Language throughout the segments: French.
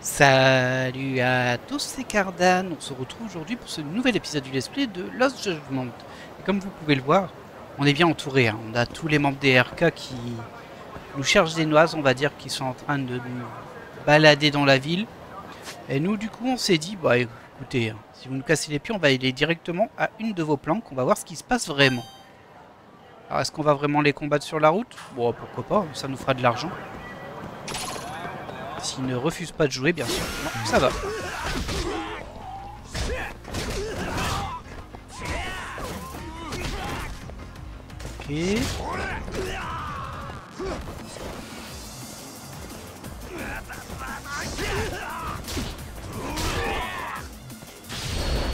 Salut à tous, c'est Cardan. On se retrouve aujourd'hui pour ce nouvel épisode du Let's Play de Lost Judgment. Et comme vous pouvez le voir, on est bien entouré. On a tous les membres des RK qui nous cherchent des noises, on va dire, qui sont en train de nous balader dans la ville. Et nous, du coup, on s'est dit, bah écoutez, si vous nous cassez les pieds, on va aller directement à une de vos planques. On va voir ce qui se passe vraiment. Alors, est-ce qu'on va vraiment les combattre sur la route? Bon, pourquoi pas, ça nous fera de l'argent. S'ils ne refusent pas de jouer, bien sûr. Non, ça va. Ok.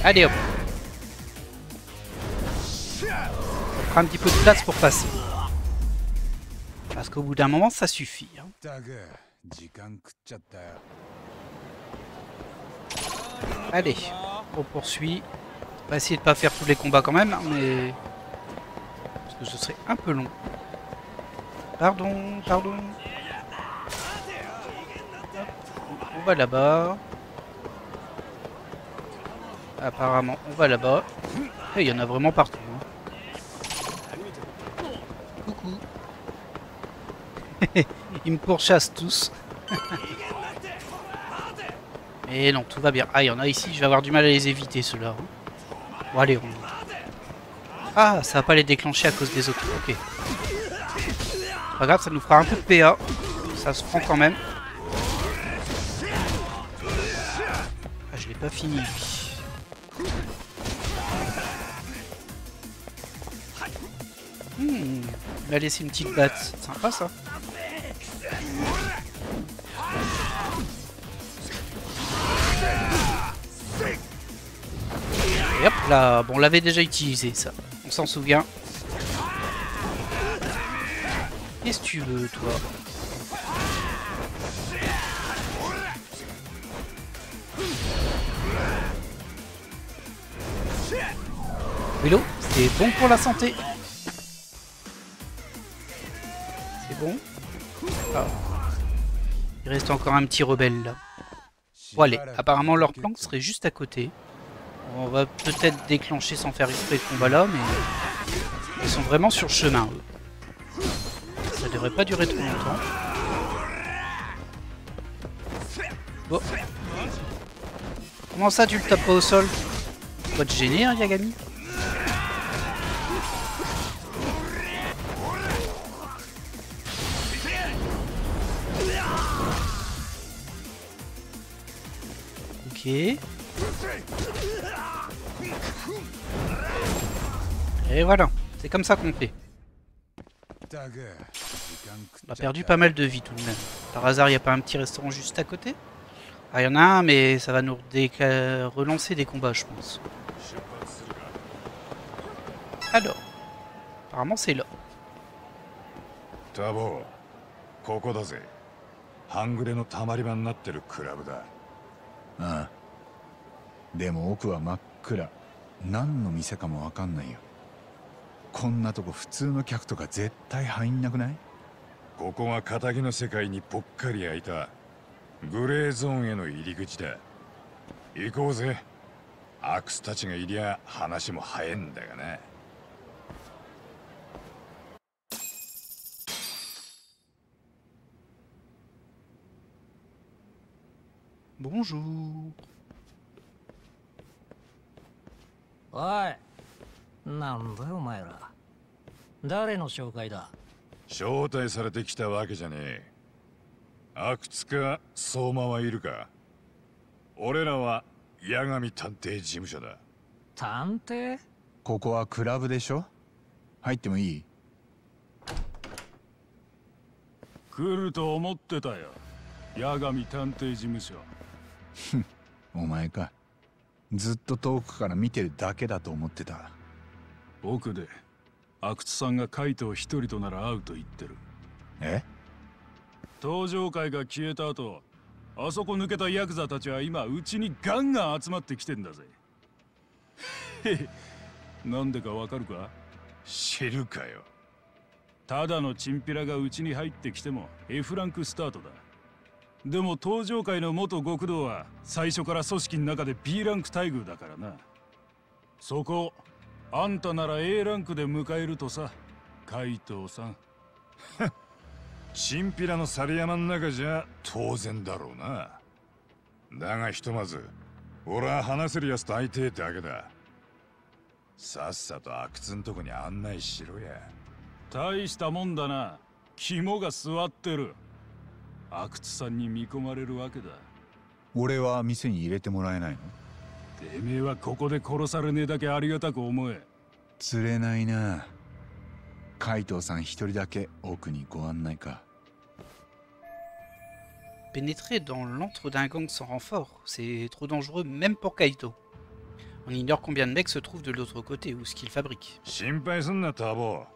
Allez hop. Ça prend un petit peu de place pour passer. Parce qu'au bout d'un moment, ça suffit. Hein. Allez, on poursuit. On va essayer de pas faire tous les combats quand même, mais... parce que ce serait un peu long. Pardon, pardon. Hop, on va là-bas. Apparemment, on va là-bas. Et il y en a vraiment partout. Hein. Coucou. Ils me pourchassent tous. Mais non, tout va bien. Ah, il y en a ici, je vais avoir du mal à les éviter, ceux-là. Bon, allez, on... Ah, ça va pas les déclencher à cause des autres. Ok. Pas grave, ça nous fera un peu de PA. Ça se prend quand même. Ah, je l'ai pas fini, lui. Il m'a laissé une petite batte. Sympa, ça. Et hop là, bon, on l'avait déjà utilisé ça, on s'en souvient. Qu'est-ce que tu veux, toi? Vélo, c'est bon pour la santé. C'est bon. Ah. Il reste encore un petit rebelle là. Bon allez, apparemment leur planque serait juste à côté. On va peut-être déclencher sans faire exprès le combat là, mais ils sont vraiment sur le chemin. Eux. Ça devrait pas durer trop longtemps. Bon. Comment ça tu le tapes pas au sol? Pas te gêner, hein, Yagami? Ok. Et voilà, c'est comme ça qu'on fait. On a perdu pas mal de vie tout de même. Par hasard, il n'y a pas un petit restaurant juste à côté? Ah, il y en a un, mais ça va nous relancer des combats, je pense. Alors, apparemment c'est là. Tabo, ここだぜ。半グレのたまり場になってるクラブだ。ああ。でも奥は真っ暗。何の店かもわかんないよ。こんなとこ普通の客とか絶対入んなくない？ここが仇の世界にぽっかり開いたグレーゾーンへの入り口だ。行こうぜ。アクスたちがいりゃ話も早いんだがな。Bonjour. おい、なんだよお前ら。誰の紹介だ？招待されてきたわけじゃねえ。阿久津か相馬はいるか？俺らは八神探偵事務所だ。探偵？ここはクラブでしょ？入ってもいい？来ると思ってたよ。八神探偵事務所。お前か。ずっと遠くから見てるだけだと思ってた。奥で阿久津さんがカイトを一人となら会うと言ってる。え？登場会が消えた後、あそこ抜けたヤクザたちは今うちにガンガン集まってきてんだぜ。へへ、なんでかわかるか？知るかよ。ただのチンピラがうちに入ってきても F ランクスタートだ。でも東上界の元極道は最初から組織の中で B ランク待遇だからな。そこあんたなら A ランクで迎えるとさ、海藤さん。チンピラの猿山の中じゃ当然だろうな。だがひとまず俺は話せるやつと会いてえだけだ。さっさと阿久津んとこに案内しろや。大したもんだな。肝が据わってる。阿久津さんに見込まれるわけだ。俺は店に入れてもらえないの？てめえはここで殺されねえだけありがたく思え。釣れないな。海藤さん一人だけ奥にご案内か。Pénétrer dans l'antre d'un gang sans renfort, c'est trop dangereux même pour Kaito. On ignore combien de mecs se trouvent de l'autre côté ou ce qu'ils fabriquent. 心配すんなタボ。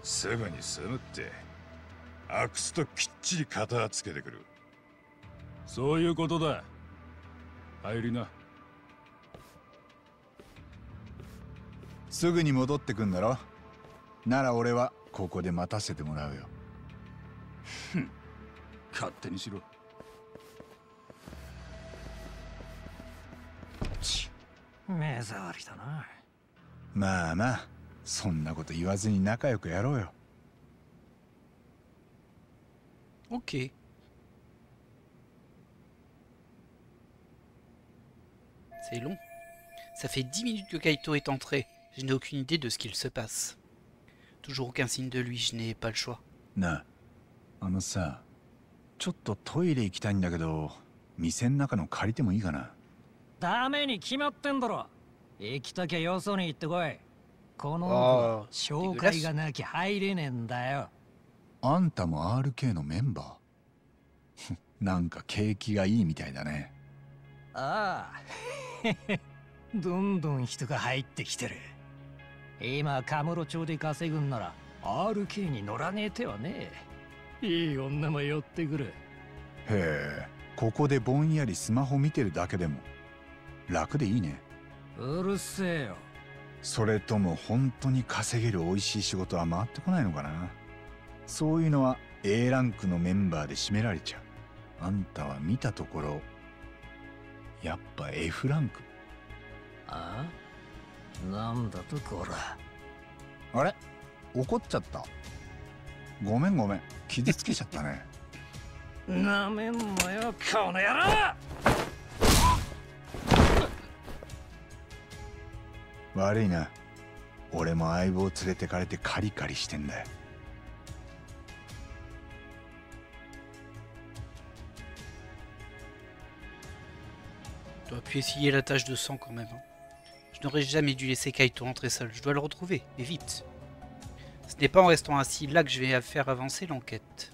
すぐに済むって。阿久津ときっちり片つけてくる。そういうことだ。入りな。すぐに戻ってくんだろ。なら俺はここで待たせてもらうよ。勝手にしろ。目障りだな。まあまあ、そんなこと言わずに仲良くやろうよ。Ok. C'est long. Ça fait 10 minutes que Kaito est entré. Je n'ai aucune idée de ce qu'il se passe. Toujours aucun signe de lui, je n'ai pas le choix. なあ、さ、ちょっとトイレ行きたいんだけど、店の中の借りてもいいかな？ダメに決まってんだろ。行きたきゃよそに行ってこい。このあ紹介がなきゃ入れねえんだよ。あんたも RK のメンバー？なんか景気がいいみたいだね。ああ。どんどん人が入ってきてる。今カムロ町で稼ぐんなら RK に乗らねえ手はねえ。いい女も寄ってくる。へえ、ここでぼんやりスマホ見てるだけでも楽でいいね。うるせえよ。それとも本当に稼げる美味しい仕事は回ってこないのかな。そういうのは A ランクのメンバーで占められちゃう。あんたは見たところやっぱ F ランク。あ？なんだとこら。あれ、怒っちゃった。ごめんごめん、傷つけちゃったね。なめんなよこの野郎。悪いな。俺も相棒連れてかれてカリカリしてんだよ。Je dois plus essuyer la tache de sang quand même. Je n'aurais jamais dû laisser Kaito entrer seul. Je dois le retrouver, mais vite. Ce n'est pas en restant assis là que je vais faire avancer l'enquête.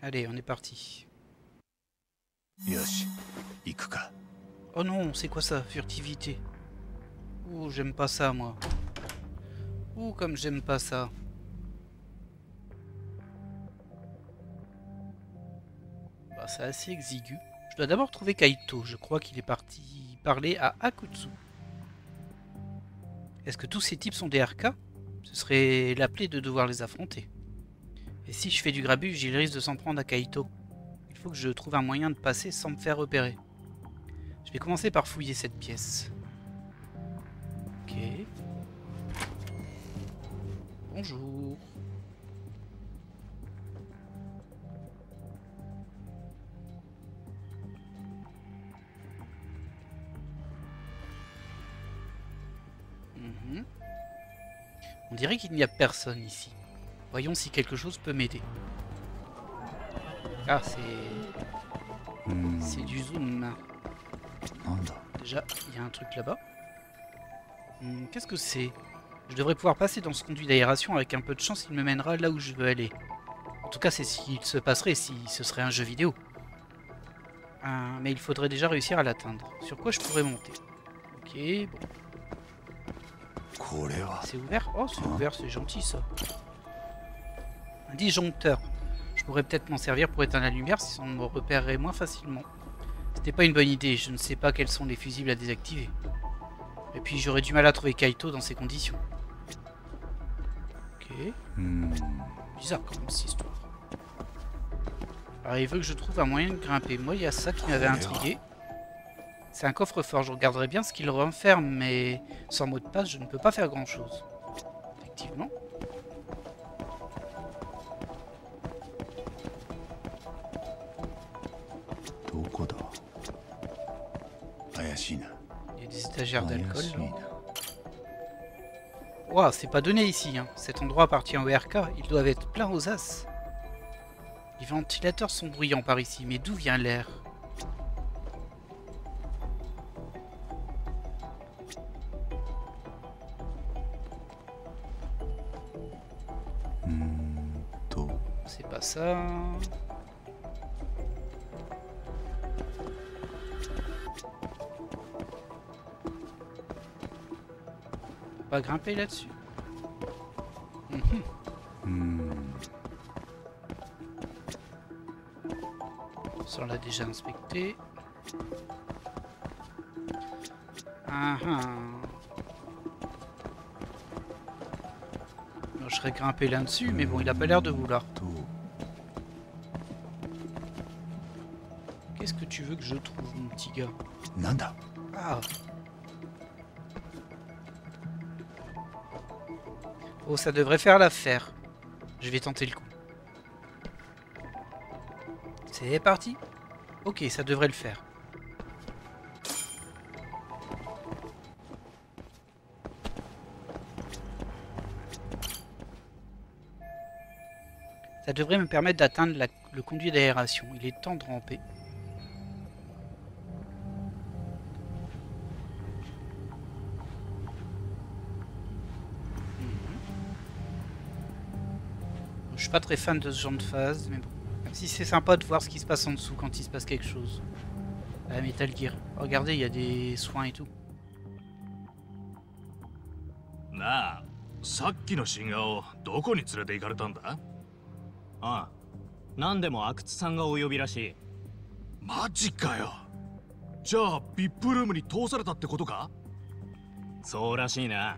Allez, on est parti. Yoshi, ikuka. Oh non, c'est quoi ça? Furtivité. Ouh, j'aime pas ça, moi. Ouh, comme j'aime pas ça. Bah, c'est assez exigu. Je dois d'abord trouver Kaito. Je crois qu'il est parti parler à Akutsu. Est-ce que tous ces types sont des RK? Ce serait la plaie de devoir les affronter. Et si je fais du grabuge, il risque de s'en prendre à Kaito. Il faut que je trouve un moyen de passer sans me faire repérer. Je vais commencer par fouiller cette pièce. Ok. Bonjour. On dirait qu'il n'y a personne ici. Voyons si quelque chose peut m'aider. Ah, c'est du zoom. Déjà, il y a un truc là-bas. Qu'est-ce que c'est? Je devrais pouvoir passer dans ce conduit d'aération. Avec un peu de chance, il me mènera là où je veux aller. En tout cas, c'est ce qu'il se passerait si ce serait un jeu vidéo. Mais il faudrait déjà réussir à l'atteindre. Sur quoi je pourrais monter? Ok, bon. C'est ouvert? Oh, c'est ouvert, c'est gentil ça. Un disjoncteur. Je pourrais peut-être m'en servir pour éteindre la lumière si on me repérerait moins facilement. C'était pas une bonne idée, je ne sais pas quels sont les fusibles à désactiver. Et puis j'aurais du mal à trouver Kaito dans ces conditions. Ok. Bizarre quand même cette histoire. Alors il veut que je trouve un moyen de grimper. Moi il y a ça qui m'avait intrigué. C'est un coffre-fort, je regarderai bien ce qu'il renferme, mais sans mot de passe je ne peux pas faire grand chose. Effectivement. Il y a des étagères d'alcool. Ouah, c'est pas donné ici. Hein. Cet endroit appartient au RK. Ils doivent être pleins aux as. Les ventilateurs sont bruyants par ici, mais d'où vient l'air? C'est pas ça. Pas grimper là-dessus. Ça on l'a déjà inspecté. Non, je serais grimpé là-dessus, mais bon, il a pas l'air de vouloir. Qu'est-ce que tu veux que je trouve, mon petit gars? Nanda. Ah. Oh, ça devrait faire l'affaire. Je vais tenter le coup. C'est parti. Ok, ça devrait le faire. Ça devrait me permettre d'atteindre le conduit d'aération. Il est temps de ramper. Je suis pas très fan de ce genre de phase, mais bon. Même si c'est sympa de voir ce qui se passe en dessous quand il se passe quelque chose. Ah, Metal Gear. Regardez, il y a des soins et tout. なあ、さっきの新顔どこに連れて行かれたんだ？ああ、何でも阿久津さんがお呼びらしい。マジかよ。じゃあ VIP ルームに通されたってことか？そうらしいな。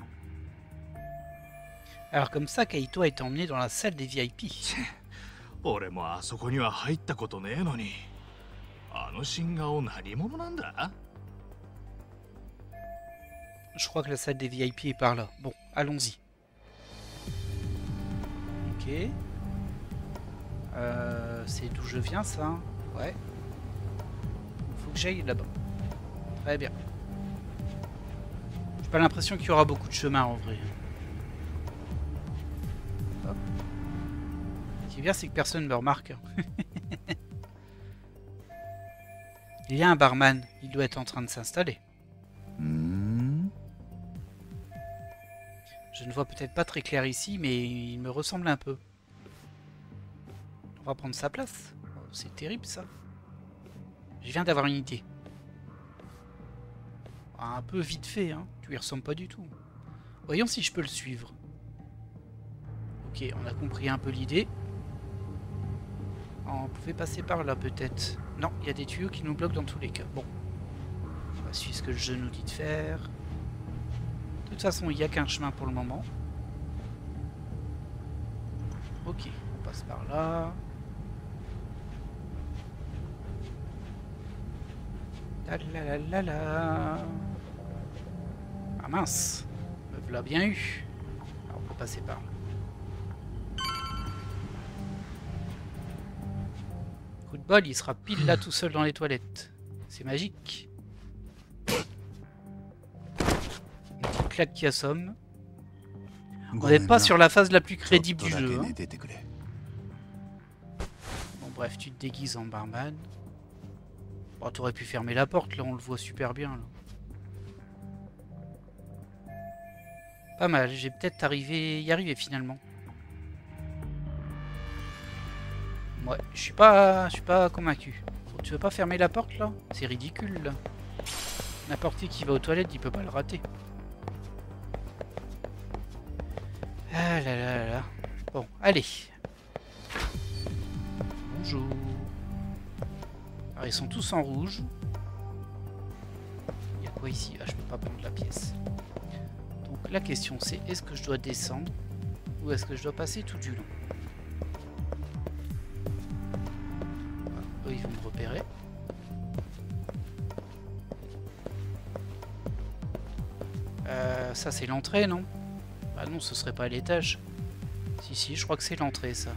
Alors comme ça, Kaito a été emmené dans la salle des VIP. 俺もあそこには入ったことねえのに。あの新顔何者なんだ？ Je crois que la salle des VIP est par là. Bon, allons-y. Ok. C'est d'où je viens, ça? Ouais. Faut que j'aille là-bas. Très bien. J'ai pas l'impression qu'il y aura beaucoup de chemin en vrai. Hop. Ce qui est bien, c'est que personne ne me remarque. Il y a un barman. Il doit être en train de s'installer. Je ne vois peut-être pas très clair ici, mais il me ressemble un peu. On va prendre sa place. Oh, c'est terrible ça. Je viens d'avoir une idée. Un peu vite fait, hein. Tu y ressembles pas du tout. Voyons si je peux le suivre. Ok, on a compris un peu l'idée. On pouvait passer par là peut-être. Non, il y a des tuyaux qui nous bloquent dans tous les cas. Bon. On va suivre ce que le jeu nous dit de faire. De toute façon, il n'y a qu'un chemin pour le moment. Ok, on passe par là. La la la la la. Ah mince, me l'a bien eu. Alors, on peut passer par là. Coup de bol, il sera pile là tout seul dans les toilettes. C'est magique. Claque qui assomme. On n'est pas sur la phase la plus crédible du jeu. Hein. Bon bref, tu te déguises en barman. Bon, t'aurais pu fermer la porte, là on le voit super bien. Là. Pas mal, j'ai peut-être y arrivé finalement. Ouais, je suis pas convaincu. Tu veux pas fermer la porte là? C'est ridicule là. N'importe qui va aux toilettes, il peut pas le rater. Ah là là là. Bon, allez. Bonjour. Alors ils sont tous en rouge. Il y a quoi ici? Ah, je peux pas prendre la pièce. Donc la question c'est, est-ce que je dois descendre ou est-ce que je dois passer tout du long? Eux, ils vont me repérer. Ça, c'est l'entrée, non? Bah non, ce serait pas à l'étage. Si, je crois que c'est l'entrée, ça.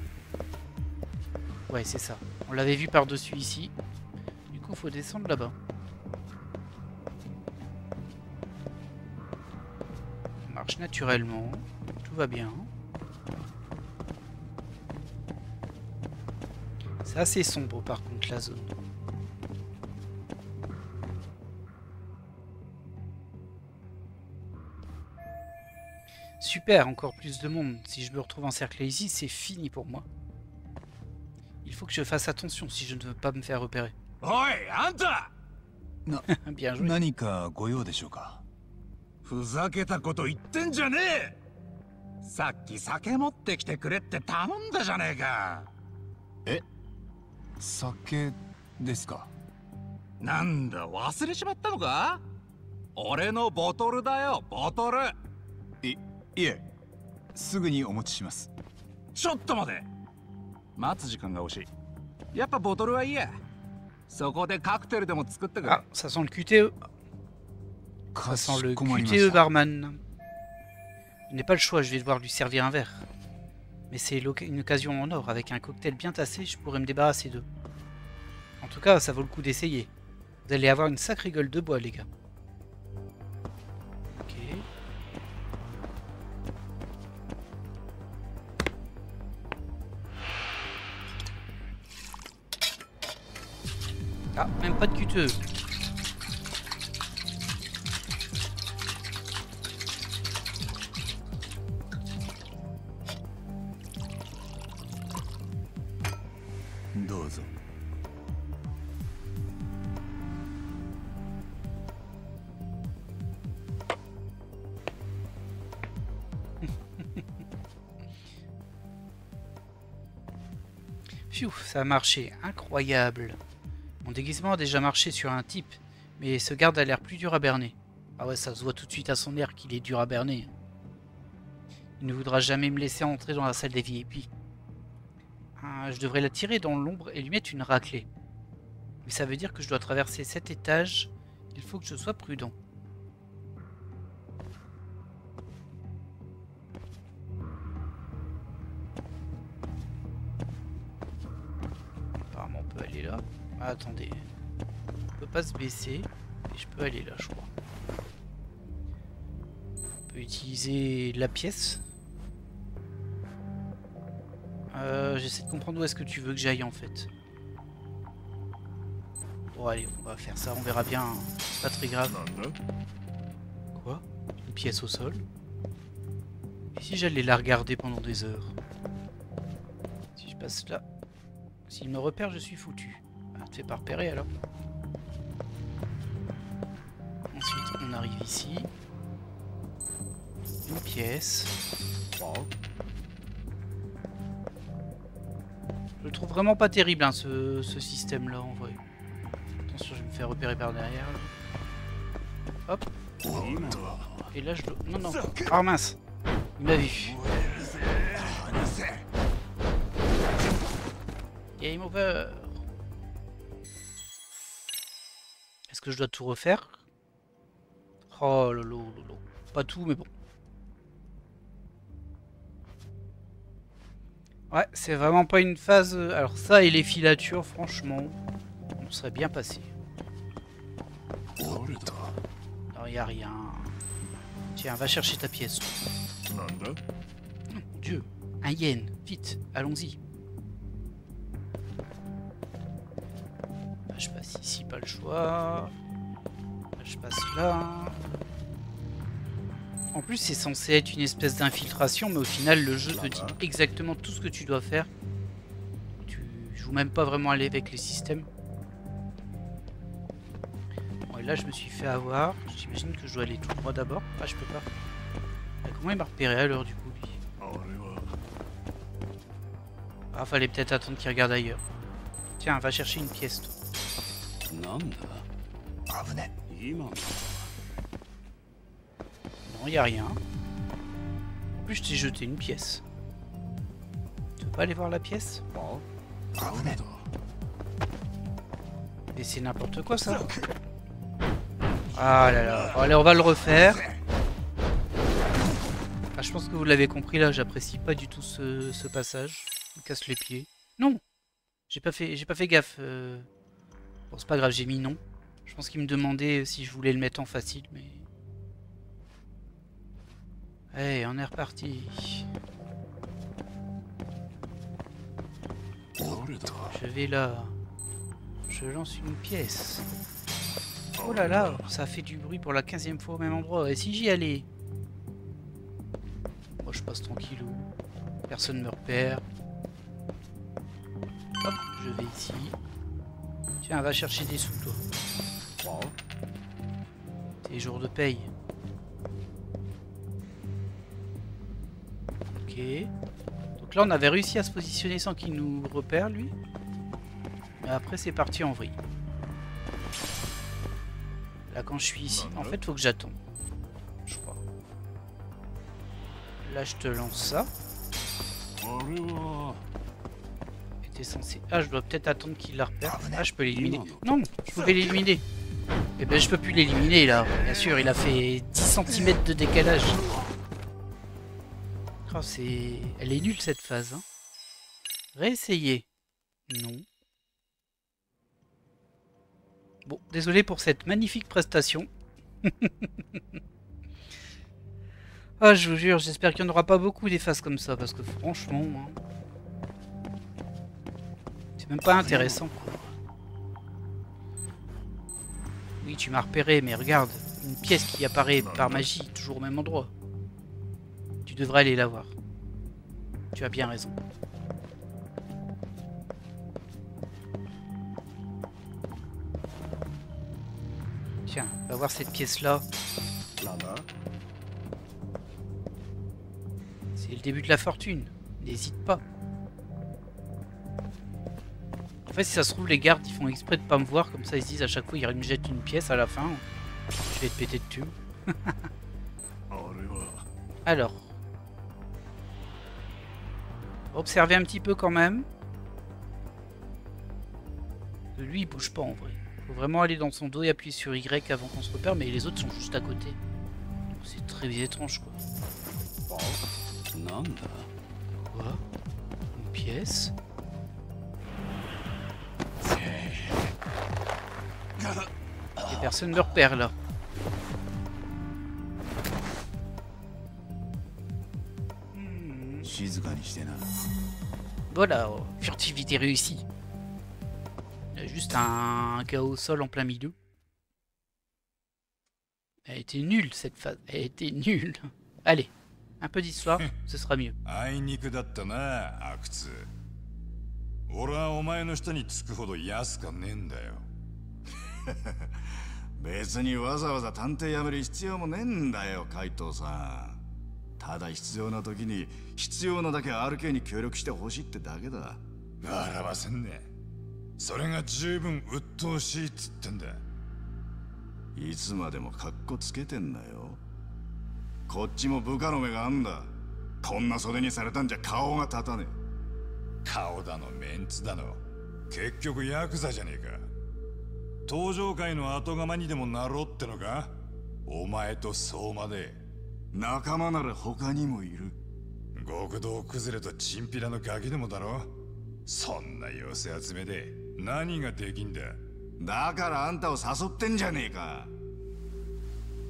Ouais, c'est ça. On l'avait vu par-dessus ici. Du coup, faut descendre là-bas. On marche naturellement. Tout va bien. C'est assez sombre, par contre, la zone. Super, encore plus de monde. Si je me retrouve encerclé ici, c'est fini pour moi. Il faut que je fasse attention si je ne veux pas me faire repérer. Oi, Anta! Bien joué. 何かご用でしょうか。ふざけたこと言ってんじゃねえ。さっき酒持ってきてくれって頼んだじゃねえか。酒ですか。なんだ忘れちまったのか。俺のボトルだよ、ボトル。いえ、すぐにお持ちします。ちょっと待て。待つ時間が欲しい。やっぱボトルはいいや。そこでカクテルでも作ってくれ。 Ah, ça sent le QTE. Ça sent le QTE barman. Je n'ai pas le choix, je vais devoir lui servir un verre. Mais c'est une occasion en or. Avec un cocktail bien tassé, je pourrais me débarrasser d'eux. En tout cas, ça vaut le coup d'essayer. Vous allez avoir une sacrée gueule de bois, les gars. Ok. Ah, même pas de QTE. Pfiou, ça a marché, incroyable. Mon déguisement a déjà marché sur un type, mais ce garde a l'air plus dur à berner. Ah ouais, ça se voit tout de suite à son air qu'il est dur à berner. Il ne voudra jamais me laisser entrer dans la salle des VIP. Je devrais la tirer dans l'ombre et lui mettre une raclée. Mais ça veut dire que je dois traverser 7 étages. Il faut que je sois prudent. Apparemment on peut aller là. Ah, attendez. On peut pas se baisser. Et je peux aller là, je crois. On peut utiliser la pièce. J'essaie de comprendre où est-ce que tu veux que j'aille en fait. Bon allez, on va faire ça, on verra bien. C'est pas très grave. Quoi? Une pièce au sol? Et si j'allais la regarder pendant des heures? Si je passe là... S'il me repère, je suis foutu. Ah, te fais pas repérer alors. Ensuite, on arrive ici. Une pièce. Je le trouve vraiment pas terrible hein, ce système là en vrai. Attention, je vais me faire repérer par derrière. Là. Hop. Et là je dois... Non, non. Ah mince. Il m'a vu. Game over. Est-ce que je dois tout refaire? Oh lolo, lolo. Pas tout mais bon. Ouais, c'est vraiment pas une phase... Alors ça et les filatures, franchement, on serait bien passé. Non, y a rien. Tiens, va chercher ta pièce. Oh, mon Dieu, un yen, vite, allons-y. Je passe ici, pas le choix. Je passe là. En plus, c'est censé être une espèce d'infiltration, mais au final, le jeu te dit exactement tout ce que tu dois faire. Tu joues même pas vraiment aller avec les systèmes. Bon, et là, je me suis fait avoir. J'imagine que je dois aller tout droit d'abord. Ah, je peux pas. Comment il m'a repéré alors, du coup, lui? Ah, fallait peut-être attendre qu'il regarde ailleurs. Tiens, va chercher une pièce, toi. Non, y a rien. En plus, je t'ai jeté une pièce. Tu veux pas aller voir la pièce? Et c'est n'importe quoi ça. Ah là là. Bon, allez, on va le refaire. Ah, je pense que vous l'avez compris là, j'apprécie pas du tout ce passage. Il me casse les pieds. Non, j'ai pas fait gaffe. Bon, c'est pas grave, j'ai mis non. Je pense qu'il me demandait si je voulais le mettre en facile, mais... Allez, on est reparti. Je vais là. Je lance une pièce. Oh là là, ça fait du bruit pour la 15e fois au même endroit. Et si j'y allais? Moi je passe tranquillou. Personne me repère. Hop, je vais ici. Tiens, va chercher des sous toi. C'est les jours de paye. Ok. Donc là on avait réussi à se positionner sans qu'il nous repère lui. Mais après c'est parti en vrille. Là quand je suis ici, en fait faut que j'attende. Je crois. Là je te lance ça. Et t'es censé... Ah je dois peut-être attendre qu'il la repère. Ah je peux l'éliminer. Non, je pouvais l'éliminer. Eh ben je peux plus l'éliminer là. Bien sûr il a fait 10 cm de décalage. Oh, c'est... Elle est nulle cette phase. Hein. Réessayer. Non. Bon, désolé pour cette magnifique prestation. Ah, je vous jure, j'espère qu'il n'y en aura pas beaucoup des phases comme ça, parce que franchement, hein, c'est même pas intéressant. Quoi. Oui, tu m'as repéré, mais regarde, une pièce qui apparaît par magie, toujours au même endroit. Tu devrais aller la voir. Tu as bien raison. Tiens, va voir cette pièce-là. C'est le début de la fortune. N'hésite pas. En fait, si ça se trouve, les gardes, ils font exprès de pas me voir. Comme ça, ils se disent à chaque fois, ils me jettent une pièce à la fin. Je vais te péter dessus. Alors. Observez un petit peu quand même. Lui, il bouge pas en vrai. Faut vraiment aller dans son dos et appuyer sur Y avant qu'on se repère, mais les autres sont juste à côté. C'est très étrange quoi. Quoi? Une pièce? Et personne ne me repère là. Voilà, furtivité réussie. Il y a juste un chaos au sol en plein milieu. Elle était nulle cette phase. Elle était nulle. Allez, un peu d'histoire, ce sera mieux. あいにくだったな、阿久津。俺はお前の下につくほど安かねえんだよ。別にわざわざ探偵辞める必要もねえんだよ、海藤さん。ただ必要な時に必要なだけ RK に協力してほしいってだけだ。笑わせんね。それが十分鬱陶しいっつってんだ。いつまでもカッコつけてんなよ。こっちも部下の目があんだ。こんな袖にされたんじゃ顔が立たねえ。顔だのメンツだの。結局ヤクザじゃねえか。登場界の後釜にでもなろうってのか。お前と相馬で。仲間なら他にもいる。極道崩れとチンピラのガキでもだろ。そんな寄せ集めで何ができんだ。だからあんたを誘ってんじゃねえか。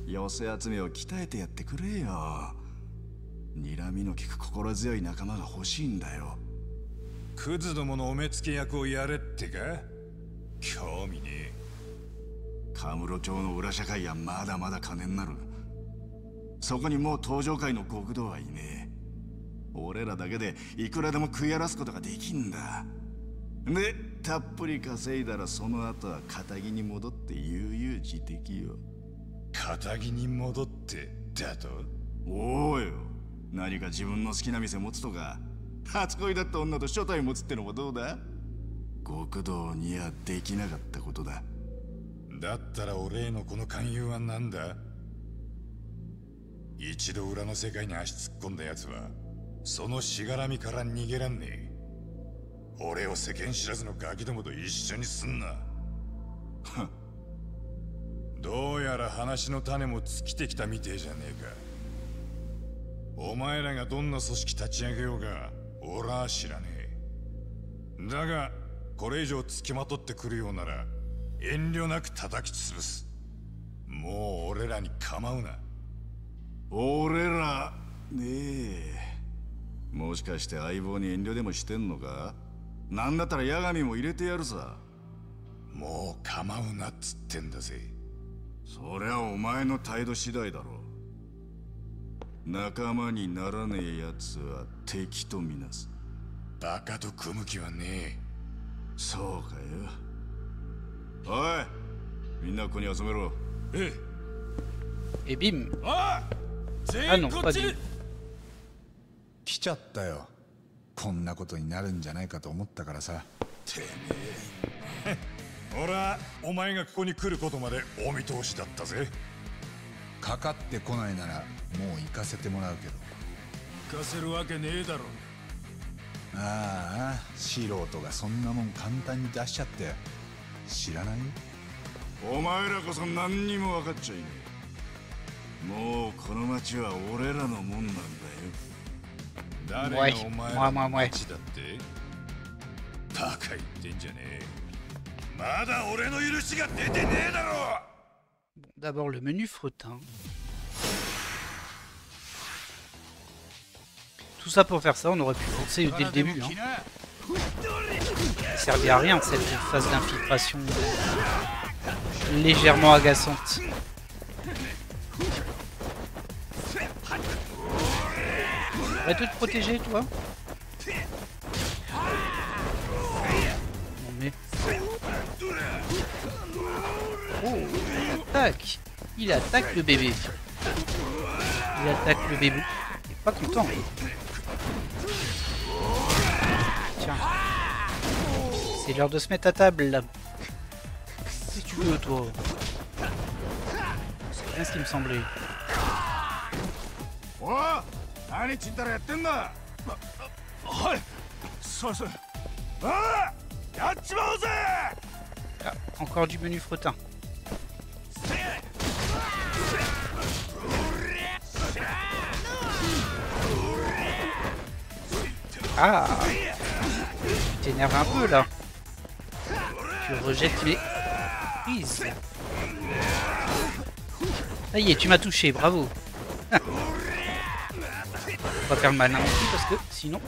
寄せ集めを鍛えてやってくれよ。睨みの利く心強い仲間が欲しいんだよ。クズどものお目付け役をやれってか。興味ねえ。カムロ町の裏社会はまだまだ金になる。そこにもう登場界の極道はいねえ。俺らだけでいくらでも食い荒らすことができんだ。で、たっぷり稼いだらその後は堅気に戻って悠々自適よ。堅気に戻ってだと？おうよ。何か自分の好きな店持つとか、初恋だった女と初対持つってのもどうだ？極道にはできなかったことだ。だったら俺へのこの勧誘は何だ？一度裏の世界に足突っ込んだ奴はそのしがらみから逃げらんねえ。俺を世間知らずのガキどもと一緒にすんな。どうやら話の種も尽きてきたみてえじゃねえか。お前らがどんな組織立ち上げようが俺は知らねえ。だがこれ以上付きまとってくるようなら遠慮なく叩き潰す。もう俺らに構うな。俺らねえ、もしかして相棒に遠慮でもしてんのか？なんだったら八神も入れてやるさ。もう構うなっつってんだぜ。そりゃお前の態度次第だろ。仲間にならねえやつは敵とみなす。バカと組む気はねえ。そうかよ。おい、みんなここに集めろ。えEt bim. おい Ah 全員 non, こっ pas ちに du. 来ちゃったよ。こんなことになるんじゃないかと思ったからさ。てめえ俺はお前がここに来ることまでお見通しだったぜ。かかってこないならもう行かせてもらうけど。行かせるわけねえだろ。ああ、素人がそんなもん簡単に出しちゃって知らない？お前らこそ何にも分かっちゃいねえ。もうこの町は俺らのもんなんだよ。誰がお前らの町だって？バカ言ってんじゃねえ。まだ俺の許しが出てねえだろ。 D'abord le menu fretin. Tout ça pour faire ça, on aurait pu forcer dès le début. Hein. Ça servait à rien cette phase d'infiltration légèrement agaçante. Arrête de te protéger, toi. Non mais... Oh, il attaque le bébé. Il attaque le bébé. Il est pas content. Tiens. C'est l'heure de se mettre à table là. Si tu veux, toi. C'est bien ce qui me semblait. Oh, Ah, encore du menu fretin. Ah, tu t'énerves un peu là. Tu rejettes mes prises. Ça y est, tu m'as touché, bravo. Faut pas faire le malin non plus parce que sinon...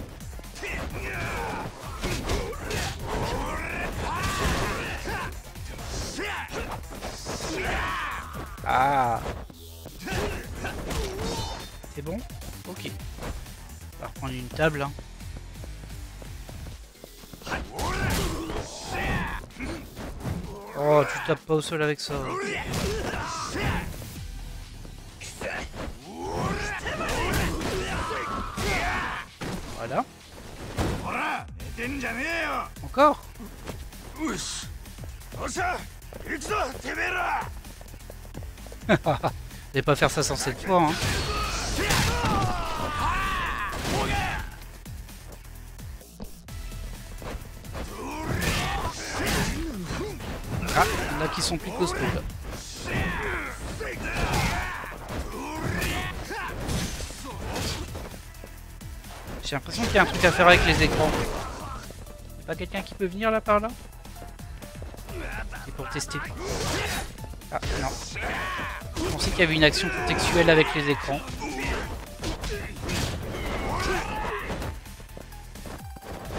Ah, c'est bon? Ok. On va reprendre une table. Hein. Oh, tu tapes pas au sol avec ça. Voilà. Encore? Je vais pas faire ça sans cette fois. Hein. Ah, il y en a qui sont plus costauds là. J'ai l'impression qu'il y a un truc à faire avec les écrans. Y'a pas quelqu'un qui peut venir là par là? C'est pour tester. Ah non. Je pensais qu'il y avait une action contextuelle avec les écrans.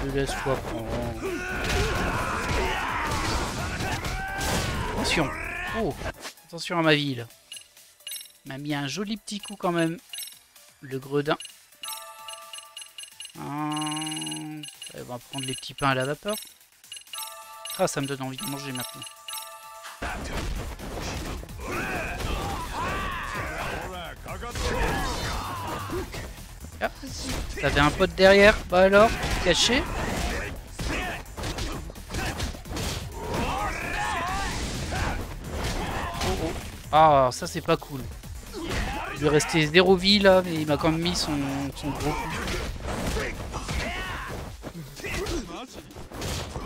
Je laisse-toi prendre. Attention. Oh, attention à ma vie là. Il m'a mis un joli petit coup quand même. Le gredin. On va prendre les petits pains à la vapeur. Ah, ça me donne envie de manger maintenant. Ah, t'avais un pote derrière, bah alors, caché. Oh oh. Ah, ça c'est pas cool. Il lui restait 0 vie là, mais il m'a quand même mis son gros coup.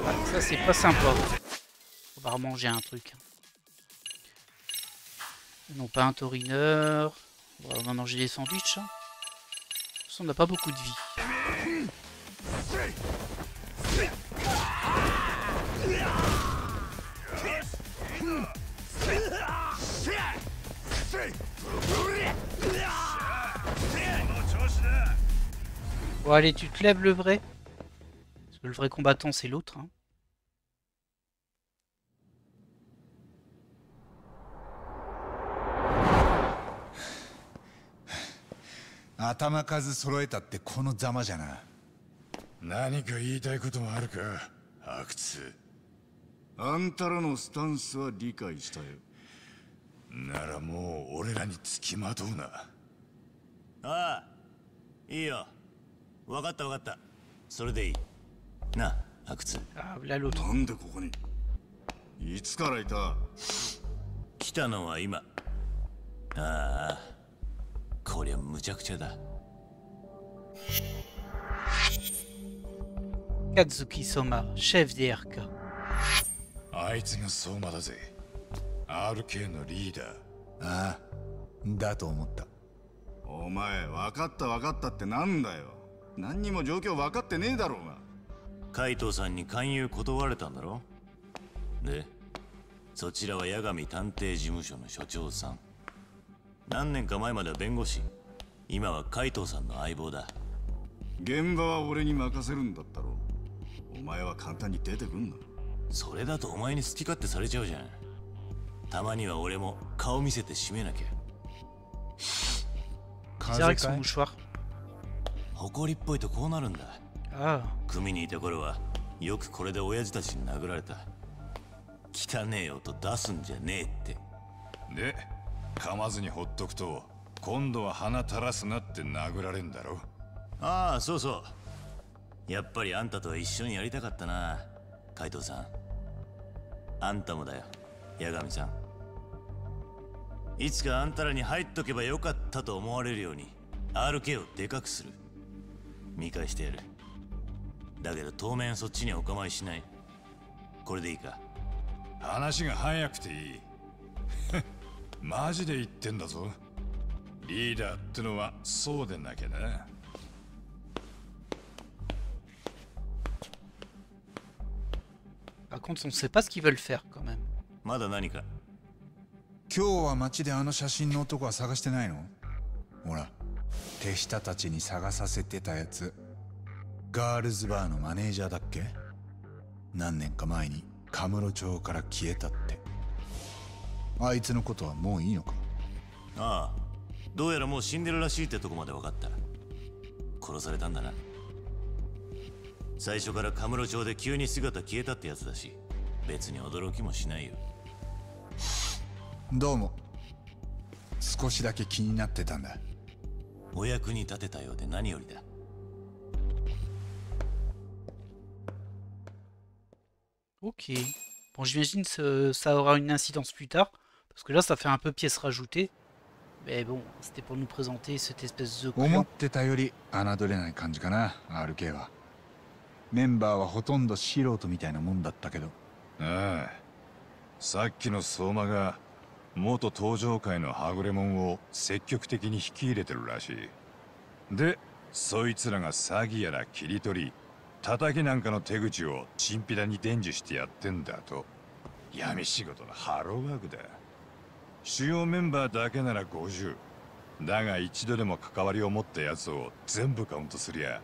Ah, ça c'est pas sympa. va remanger un truc. Non, pas un torineur. On va manger des sandwichs. Hein. De toute façon, on n'a pas beaucoup de vie. Bon, allez, tu te lèves le vrai. Parce que le vrai combattant, c'est l'autre. Hein.頭数揃えたってこのざまじゃな。何か言いたいこともあるか、阿久津。あんたらのスタンスは理解したよ。ならもう俺らにつきまとうな。ああ、いいよ。分かった分かった。それでいい。なあ、阿久津。なんでここに？いつからいた？来たのは今。ああ、こりゃむちゃくちゃだ。Katsuki Soma, chef des RK。あいつが相馬だぜ。RK のリーダー。ああ、だと思った。お前、分かったってなんだよ。何にも状況分かってねえだろうが。海藤さんに勧誘断られたんだろ。で、そちらは八神探偵事務所の所長さん。何年か前までは弁護士。今は海藤さんの相棒だ。現場は俺に任せるんだったろ。お前は簡単に出てくんな。それだとお前に好き勝手されちゃうじゃん。たまには俺も顔見せて締めなきゃ。風邪かい？誇りっぽいとこうなるんだ。ああ。組にいた頃はよくこれで親父たちに殴られた。汚ねえ音出すんじゃねえって。で、噛まずにほっとくと今度は鼻垂らすなって殴られんだろ。ああ、そうそう。やっぱりあんたとは一緒にやりたかったな、海藤さん。あんたもだよ、八神さん。いつかあんたらに入っとけばよかったと思われるように RK をでかくする。見返してやる。だけど当面そっちにはお構いしない。これでいいか？話が早くていい。マジで言ってんだぞ。リーダーってのはそうでなきゃな。Par contre, on ne sait pas ce qu'ils veulent faire quand même. まだ何か？今日は街であの写真の男は探してないの？ほら、手下たちに探させてたやつ。ガールズバーのマネージャーだっけ？何年か前にカムロ町から消えたって。あいつのことはもういいのか？ああ、どうやらもう死んでるらしいってとこまで分かった。殺されたんだな。最初からカムロ町で急に姿消えたってやつだし、別に驚きもしないよ。どうも。少しだけ気になってたんだ。お役に立てたようで何よりだ。Ok. Bon, j'imagine que ça aura une incidence plus tard. Parce que là, ça fait un peu pièce rajoutée. Mais bon, c'était pour nous présenter cette espèce de... 思ってたより侮れない感じかな、RK は。メンバーはほとんど素人みたいなもんだったけど。ああ、さっきの相馬が元登場界のはぐれ者を積極的に引き入れてるらしい。で、そいつらが詐欺やら切り取り、叩きなんかの手口をチンピラに伝授してやってんだと。闇仕事のハローワークだ。主要メンバーだけなら50。だが一度でも関わりを持ったやつを全部カウントすりゃ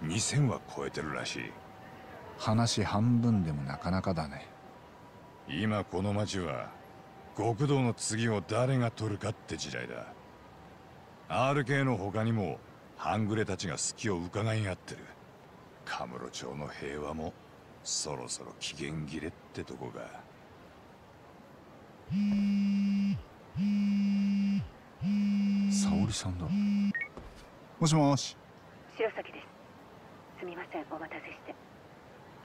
2000は超えてるらしい。話半分でもなかなかだね。今この町は極道の次を誰が取るかって時代だ。 RK の他にも半グレたちが隙を伺い合ってる。カムロ町の平和もそろそろ期限切れってとこが。沙織さんだ。もしもし。白崎です。すみません、お待たせして。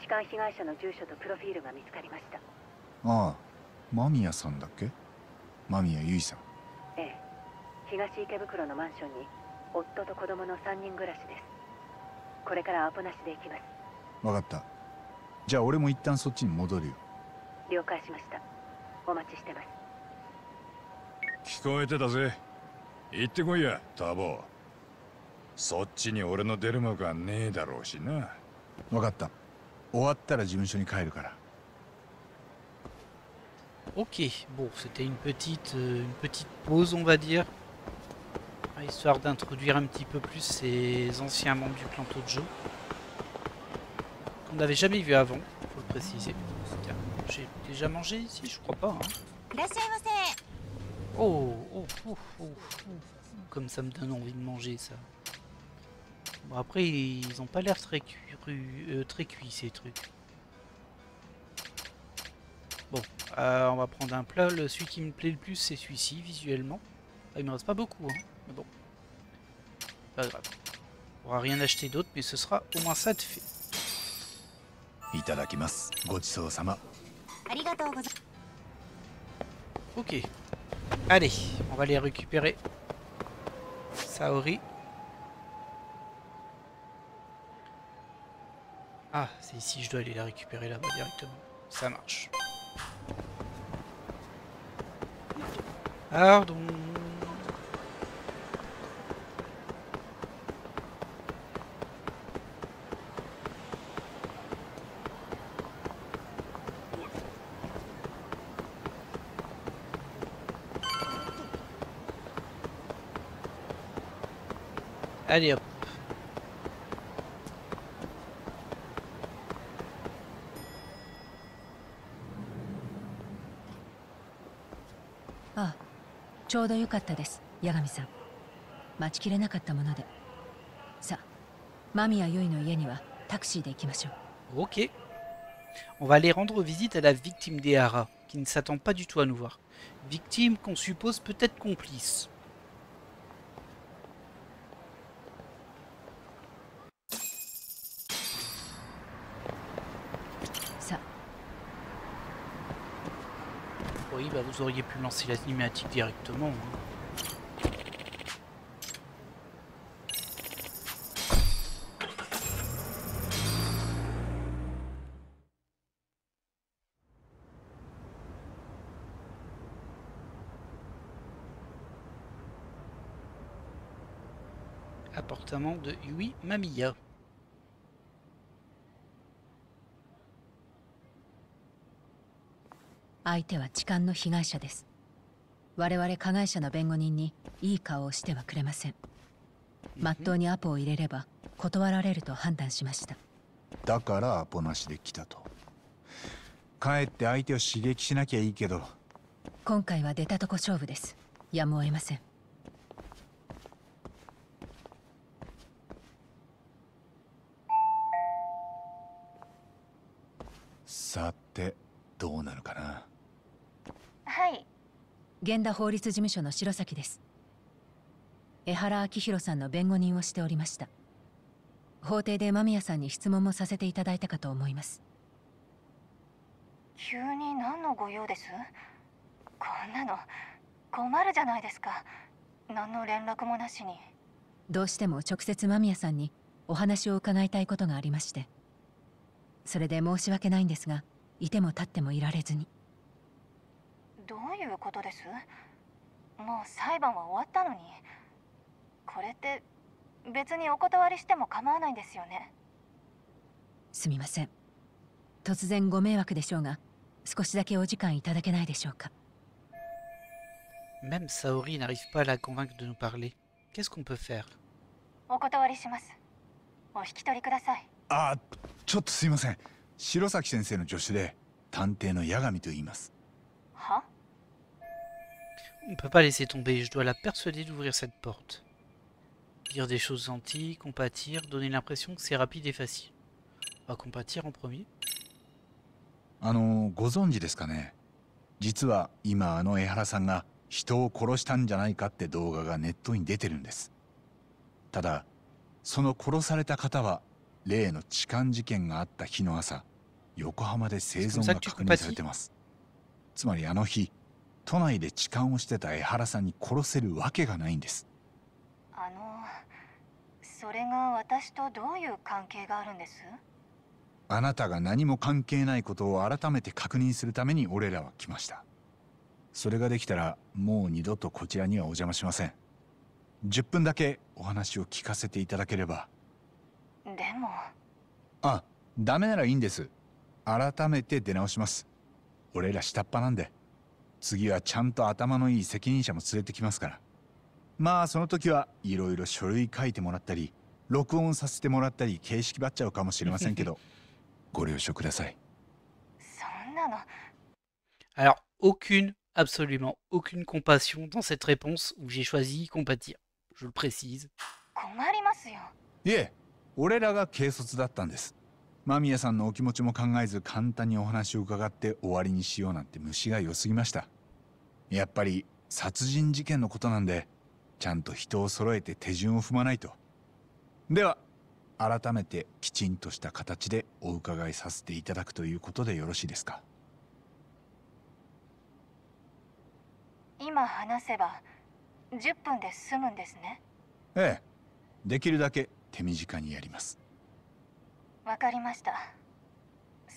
痴漢被害者の住所とプロフィールが見つかりました。ああ、間宮さんだっけ？間宮結衣さん。ええ、東池袋のマンションに夫と子供の3人暮らしです。これからアポなしで行きます。わかった。じゃあ俺も一旦そっちに戻るよ。了解しました。お待ちしてます。聞こえてたぜ。行ってこいや、ターボー。そっちに俺の出る幕はねえだろうしな。分かった。終わったら事務所に帰るから。Ok, bon, c'était une petite pause, on va dire, histoire d'introduire un petit peu plus ces anciens membres du clan Tojo, qu'on n'avait jamais vu avant, faut le préciser. J'ai déjà mangé ici, je crois pas. Hein. Oh, oh, oh, oh, oh, comme ça me donne envie de manger ça. Bon, après, ils ont pas l'air très cuits ces trucs. Bon, on va prendre un plat. Celui qui me plaît le plus, c'est celui-ci, visuellement. Ah, il me reste pas beaucoup, hein. Mais bon. Pas grave. On pourra rien acheter d'autre, mais ce sera au moins ça de fait. Ok. Allez, on va les récupérer. Saori. Ah, c'est ici, je dois aller la récupérer là-bas directement. Ça marche. Pardon. Allez hop. Ah. ちょうどよかったです、八神さん。待ちきれなかったもので。さあ、間宮結衣の家にはタクシーで行きましょう。Ok. On va aller rendre visite à la victime d'Ehara, qui ne s'attend pas du tout à nous voir. Victime qu'on suppose peut-être complice. Ça. Oui, bah vous auriez pu lancer la cinématique directement. Hein. Appartement de Yui Mamiya.相手は痴漢の被害者です。我々加害者の弁護人にいい顔をしてはくれません。まっとうにアポを入れれば断られると判断しました。だからアポなしで来たと。帰って相手を刺激しなきゃいいけど。今回は出たとこ勝負です。やむを得ません。さてどうなるかな。はい。源田法律事務所の白崎です。江原明弘さんの弁護人をしておりました。法廷で間宮さんに質問もさせていただいたかと思います。急に何のご用です？こんなの困るじゃないですか。何の連絡もなしに。どうしても直接間宮さんにお話を伺いたいことがありまして。それで申し訳ないんですが、いても立ってもいられずに。どういうことです？もう裁判は終わったのに。これって別にお断りしても構わないんですよね。すみません。突然ご迷惑でしょうが、少しだけお時間いただけないでしょうか。Même Saori n'arrive pas à la convaincre de nous parler. Qu'est-ce qu'on peut faire? お断りします。お引き取りください。あ、ちょっとすいません。白崎先生の助手で探偵の八神と言います。は？ On ne peut pas laisser tomber, je dois la persuader d'ouvrir cette porte. Dire des choses gentilles, compatir, donner l'impression que c'est rapide et facile. On va compatir en premier. ご存知ですかね。実は今江原さんが人を殺したんじゃないかって動画がネットに出てるんです。ただその殺された方は例の痴漢事件があった日の朝、横浜で生存が確認されてます。つまりあの日都内で痴漢をしてた江原さんに殺せるわけがないんです。それが私とどういう関係があるんです？あなたが何も関係ないことを改めて確認するために俺らは来ました。それができたらもう二度とこちらにはお邪魔しません。10分だけお話を聞かせていただければ。でも。あ、ダメならいいんです。改めて出直します。俺ら下っ端なんで。次はちゃんと頭のいい責任者も連れてきますから。まあその時はいろいろ書類書いてもらったり録音させてもらったり形式ばっちゃうかもしれませんけどご了承ください。そんなの。Alors, absolument aucune compassion dans cette réponse où j'ai choisi compatir. Je le précise. 困りますよ。いえ、俺らが軽率だったんです。間宮さんのお気持ちも考えず簡単にお話を伺って終わりにしようなんて虫が良すぎました。やっぱり殺人事件のことなんでちゃんと人を揃えて手順を踏まないと。では改めてきちんとした形でお伺いさせていただくということでよろしいですか。今話せば10分で済むんですね。ええ、できるだけ手短にやります。わかりました。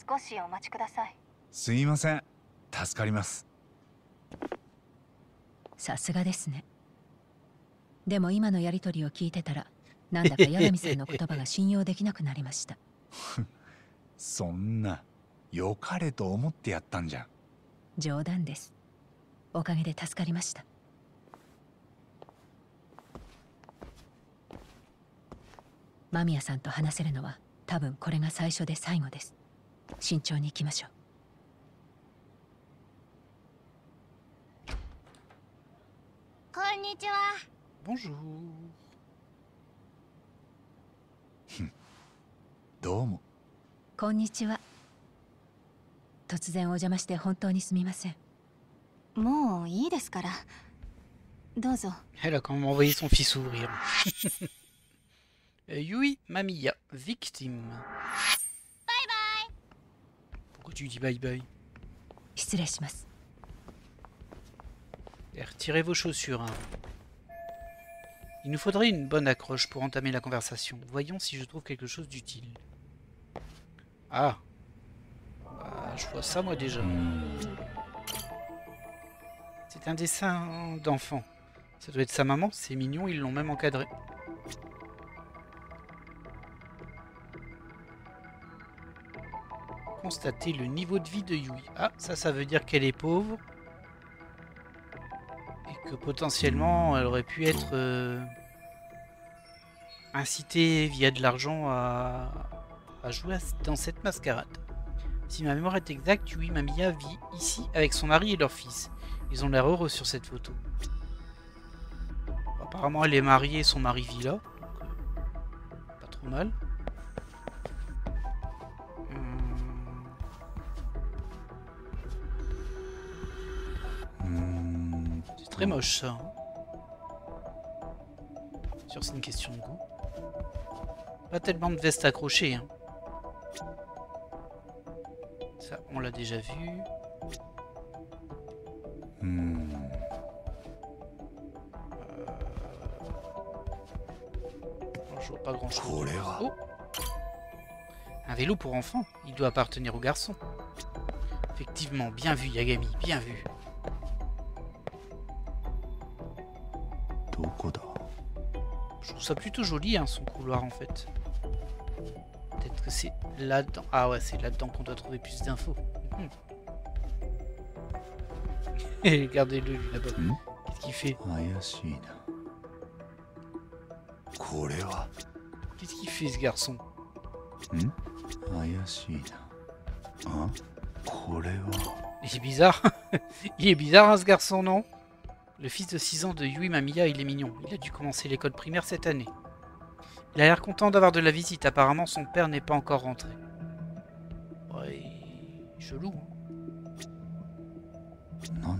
少しお待ちください。すいません、助かります。さすがですね。でも今のやりとりを聞いてたらなんだか八神さんの言葉が信用できなくなりました。そんな良かれと思ってやったんじゃん。冗談です。おかげで助かりました。間宮さんと話せるのは多分これが最初で最後です。慎重に行きましょう。こんにちは。Bonjour。どうも。こんにちは。突然お邪魔して本当にすみません。もういいですから。どうぞ。Elle a quand même envoyé son fils ouvrir. Yui Mamiya, victime. Bye bye. Pourquoi tu dis bye bye? 失礼します。Retirez vos chaussures. Hein. Il nous faudrait une bonne accroche pour entamer la conversation. Voyons si je trouve quelque chose d'utile. Ah. Je vois ça moi déjà. C'est un dessin d'enfant. Ça doit être sa maman, c'est mignon, ils l'ont même encadré. Constater le niveau de vie de Yui. Ah, ça veut dire qu'elle est pauvre. Et que potentiellement, elle aurait pu être incitée via de l'argent à jouer dans cette mascarade. Si ma mémoire est exacte, Yui Mamiya vit ici avec son mari et leur fils. Ils ont l'air heureux sur cette photo. Apparemment, elle est mariée et son mari vit là. Donc, pas trop mal. C'est très moche ça. Sûr, c'est une question de goût. Pas tellement de vestes accrochées. Hein. Ça, on l'a déjà vu. Je vois pas grand chose. Oh, un vélo pour enfants. Il doit appartenir au garçon. Effectivement, bien vu Yagami, bien vu. Je trouve ça plutôt joli hein, son couloir en fait. Peut-être que c'est là-dedans. Ah ouais, c'est là-dedans qu'on doit trouver plus d'infos. Et regardez-le lui là-bas. Qu'est-ce qu'il fait? Qu'est-ce qu'il fait ce garçon? Il est bizarre. Il est bizarre hein, ce garçon, non? Le fils de 6 ans de Yui Mamiya, il est mignon. Il a dû commencer l'école primaire cette année. Il a l'air content d'avoir de la visite. Apparemment, son père n'est pas encore rentré. Ouais, chelou. Hein.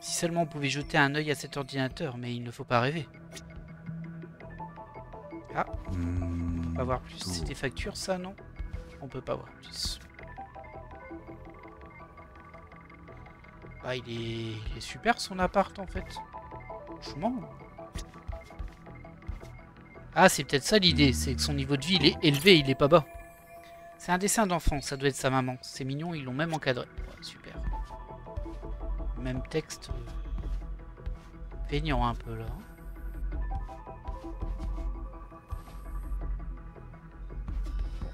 Si seulement on pouvait jeter un œil à cet ordinateur, mais il ne faut pas rêver. Ah, on peut pas voir plus. C'est des factures, ça, non? On peut pas voir plus. Ah, il est super son appart en fait. Franchement. Ah, c'est peut-être ça l'idée, c'est que son niveau de vie il est élevé, il est pas bas. C'est un dessin d'enfant, ça doit être sa maman. C'est mignon, ils l'ont même encadré. Ouais, super. Même texte. Peignant un peu là.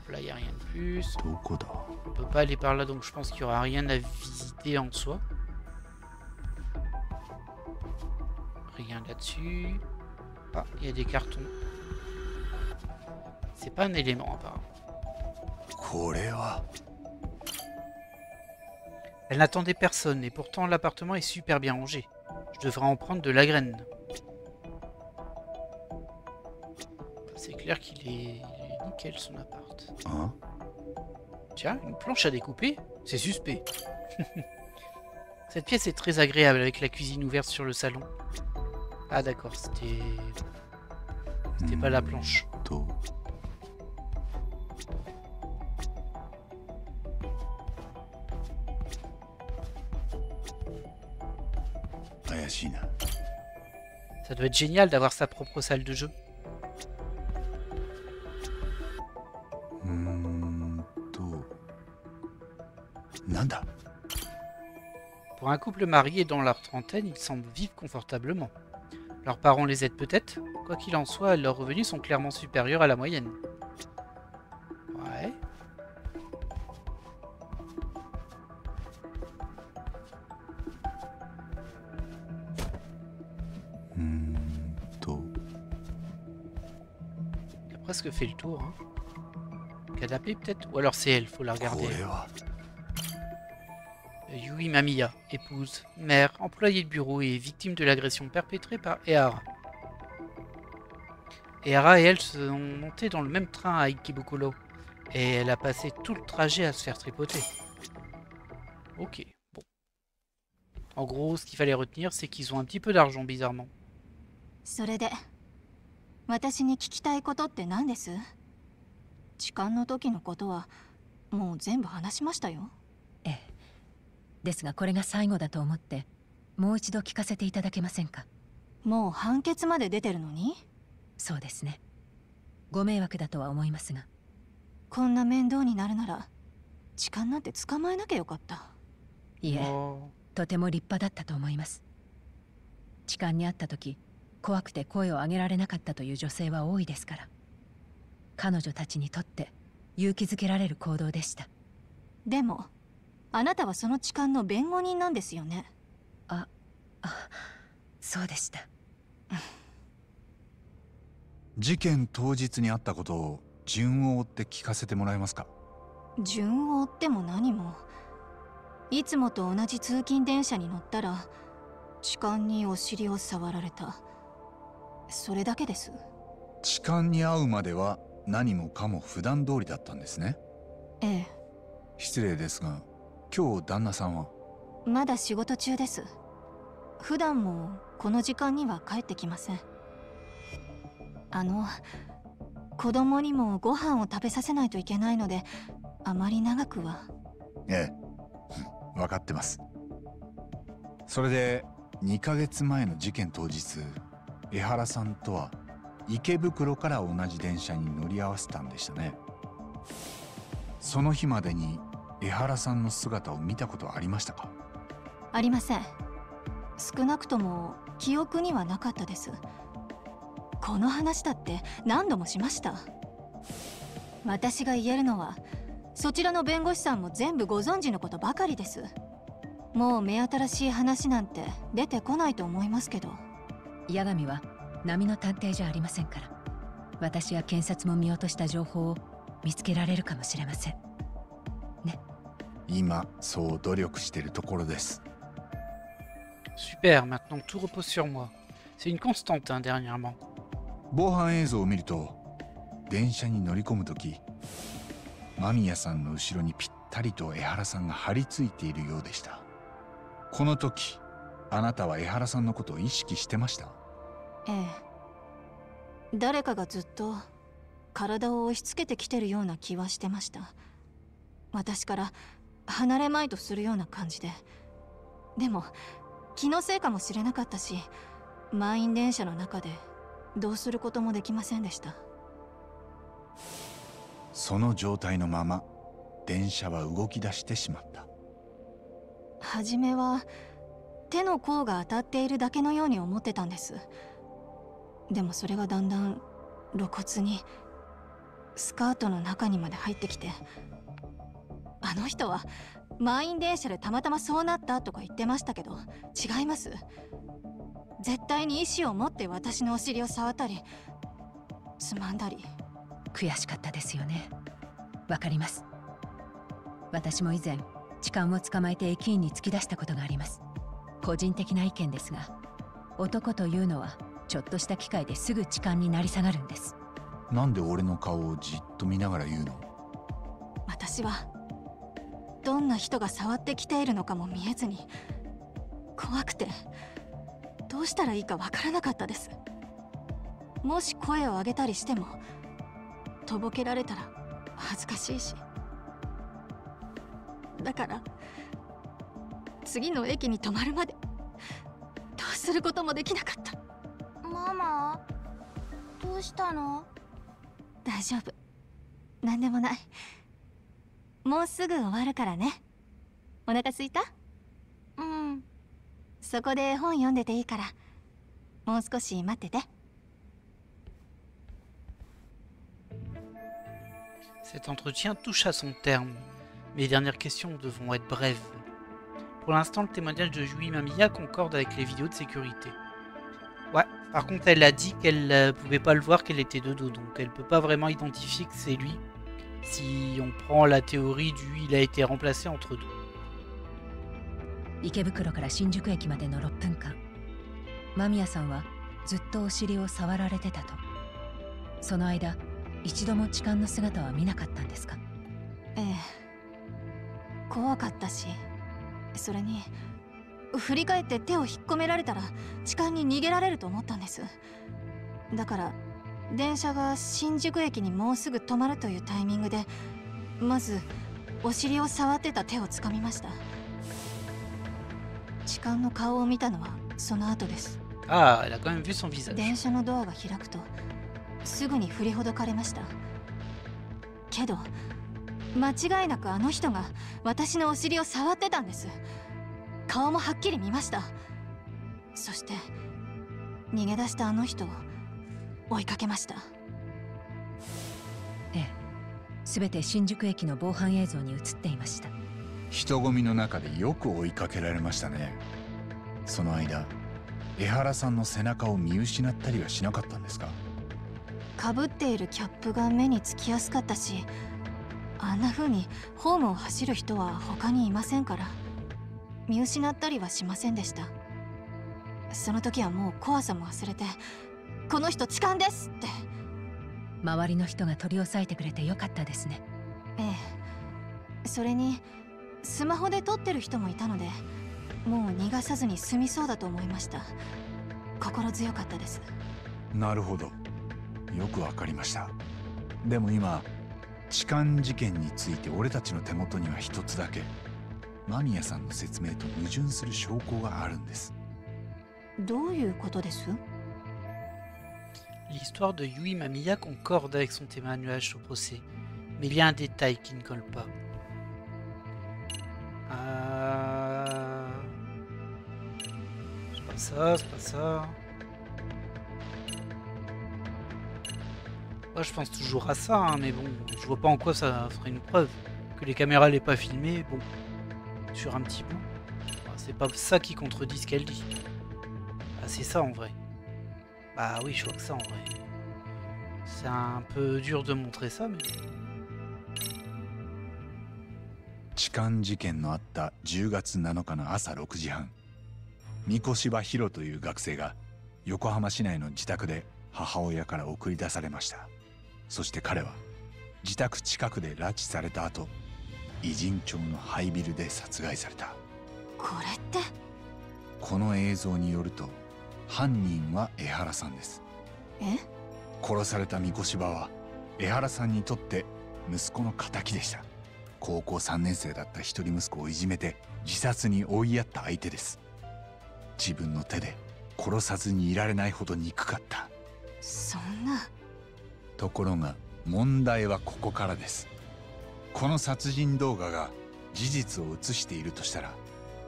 Là, il n'y a rien de plus. On peut pas aller par là, donc je pense qu'il n'y aura rien à visiter en soi. Rien là-dessus. Ah, il y a des cartons. C'est pas un élément, apparemment. Elle n'attendait personne, et pourtant l'appartement est super bien rangé. Je devrais en prendre de la graine. C'est clair qu'il est nickel, son appart. Hein? Tiens, une planche à découper? C'est suspect. Cette pièce est très agréable avec la cuisine ouverte sur le salon. Ah d'accord, c'était pas la planche. Ça doit être génial d'avoir sa propre salle de jeu. Nanda. Pour un couple marié dans leur trentaine, ils semblent vivre confortablement. Leurs parents les aident peut-être. Quoi qu'il en soit, leurs revenus sont clairement supérieurs à la moyenne. Ouais. Il a presque fait le tour. Hein. Canapé peut-être? Ou alors c'est elle, faut la regarder. Yui Mamiya, épouse, mère, employée de bureau et victime de l'agression perpétrée par Ehara. Ehara et elle sont montées dans le même train à Ikebukuro, et elle a passé tout le trajet à se faire tripoter. Ok, bon. En gros, ce qu'il fallait retenir, c'est qu'ils ont un petit peu d'argent, bizarrement. それで、私に聞きたいことって何です？痴漢の時のことはもう全部話しましたよ。ええ。ですがこれが最後だと思ってもう一度聞かせていただけませんか？もう判決まで出てるのに？そうですね。ご迷惑だとは思いますが。こんな面倒になるなら痴漢なんて捕まえなきゃよかった。いえ、とても立派だったと思います。痴漢にあった時、怖くて声を上げられなかったという女性は多いですから。彼女たちにとって勇気づけられる行動でした。でもあなたはその痴漢の弁護人なんですよね。そうでした。事件当日にあったことを順を追って聞かせてもらえますか？順を追っても何も。いつもと同じ通勤電車に乗ったら痴漢にお尻を触られた。それだけです。痴漢に会うまでは何もかも普段通りだったんですね。ええ。失礼ですが、今日旦那さんは？まだ仕事中です。普段もこの時間には帰ってきません。子供にもご飯を食べさせないといけないので、あまり長くは。ええ、分かってます。それで2ヶ月前の事件当日、江原さんとは池袋から同じ電車に乗り合わせたんでしたね。その日までに江原さんの姿を見たことはありましたか？ありません。少なくとも記憶にはなかったです。この話だって何度もしました。私が言えるのはそちらの弁護士さんも全部ご存知のことばかりです。もう目新しい話なんて出てこないと思いますけど。八神は波の探偵じゃありませんから、私や検察も見落とした情報を見つけられるかもしれませんね。今そう努力してるところです。Super, maintenant tout repose sur moi. C'est une constante, hein, dernièrement. 防犯映像を見ると、電車に乗り込むとき、間宮さんの後ろにぴったりと江原さんが張り付いているようでした。この時、あなたは江原さんのことを意識してました？ええ。誰かがずっと体を押し付けてきてるような気はしてました。私から離れまいとするような感じで。でも気のせいかもしれなかったし、満員電車の中でどうすることもできませんでした。その状態のまま電車は動き出してしまった。初めは手の甲が当たっているだけのように思ってたんです。でもそれがだんだん露骨にスカートの中にまで入ってきて、あの人は満員電車でたまたまそうなったとか言ってましたけど、違います。絶対に意志を持って私のお尻を触ったりつまんだり。悔しかったですよね。わかります。私も以前痴漢を捕まえて駅員に突き出したことがあります。個人的な意見ですが、男というのはちょっとした機会ですぐ痴漢になり下がるんです。なんで俺の顔をじっと見ながら言うの？私はどんな人が触ってきているのかも見えずに怖くてどうしたらいいかわからなかったです。もし声を上げたりしてもとぼけられたら恥ずかしいし、だから次の駅に止まるまでどうすることもできなかった。ママ、どうしたの？大丈夫、何でもない。もうすぐ終わるからね。お腹すいた？うん。そこで本読んでていいからもう少し待ってて。Cet entretien touche à son terme. Mes dernières questions devront être brèves. Pour l'instant, le témoignage de Yui Mamiya concorde avec les vidéos de sécurité. Ouais, par contre, elle a dit qu'elle pouvait pas le voir, qu'elle était de dos, donc elle peut pas vraiment identifier que c'est lui. Si on prend la théorie du il a été remplacé entre deux. 池袋から新宿駅までの6分間、間宮さんはずっとお尻を触られてたと。その間、一度も痴漢の姿は見なかったんですか？ええ、怖かったし、それに振り返って手を引っ込められたら痴漢に逃げられると思ったんです。だから電車が新宿駅にもうすぐ止まるというタイミングでまずお尻を触ってた手をつかみました。痴漢の顔を見たのはその後です。Ah, elle a quand même vu son visage. 電車のドアが開くとすぐに振りほどかれました。けど間違いなくあの人が私のお尻を触ってたんです。顔もはっきり見ました。そして逃げ出したあの人を追いかけました。ええ、全て新宿駅の防犯映像に映っていました。人混みの中でよく追いかけられましたね。その間、江原さんの背中を見失ったりはしなかったんですか？かぶっているキャップが目につきやすかったし、あんな風にホームを走る人は他にいませんから見失ったりはしませんでした。その時はもう怖さも忘れて、この人痴漢ですって。周りの人が取り押さえてくれてよかったですね。ええ、それにスマホで撮ってる人もいたので、もう逃がさずに済みそうだと思いました。心強かったです。なるほど、よくわかりました。でも今、痴漢事件について俺たちの手元には一つだけ間宮さんの説明と矛盾する証拠があるんです。どういうことです？ L'histoire de Yui Mamiya concorde avec son témoignage au procès, mais il y a un détail qui ne colle pas. C'est pas ça, c'est pas ça. Moi je pense toujours à ça, hein, mais bon, je vois pas en quoi ça ferait une preuve. Que les caméras l'aient pas filmé, bon, sur un petit bout. C'est pas ça qui contredit ce qu'elle dit. Ah, c'est ça en vrai. Bah oui, je vois que ça en vrai. C'est un peu dur de montrer ça, mais... 痴漢事件のあった10月7日の朝6時半、三越柴弘という学生が横浜市内の自宅で母親から送り出されました。そして彼は自宅近くで拉致された後、偉人町の廃ビルで殺害された。これって、この映像によると犯人は江原さんです。え？殺された三越柴は江原さんにとって息子の敵でした。高校3年生だった一人息子をいじめて自殺に追いやった相手です。自分の手で殺さずにいられないほど憎かった。そんな。ところが問題はここからです。この殺人動画が事実を映しているとしたら、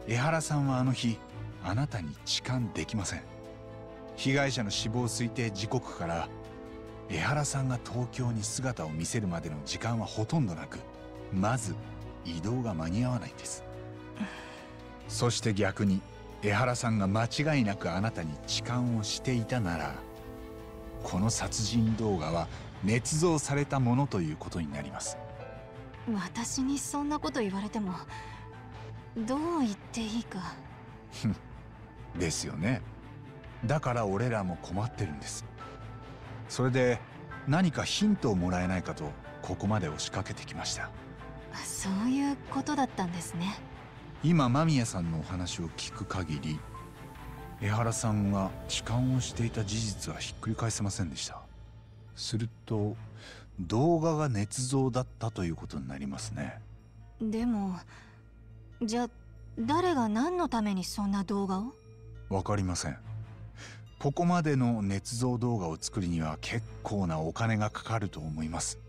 江原さんはあの日あなたに痴漢できません。被害者の死亡推定時刻から江原さんが東京に姿を見せるまでの時間はほとんどなく、まず移動が間に合わないんです。そして逆に江原さんが間違いなくあなたに痴漢をしていたなら、この殺人動画は捏造されたものということになります。私にそんなこと言われてもどう言っていいか。ですよね。だから俺らも困ってるんです。それで何かヒントをもらえないかとここまで押しかけてきました。そういうことだったんですね。今間宮さんのお話を聞く限り、江原さんが痴漢をしていた事実はひっくり返せませんでした。すると動画が捏造だったということになりますね。でもじゃあ誰が何のためにそんな動画を？わかりません。ここまでの捏造動画を作るには結構なお金がかかると思います。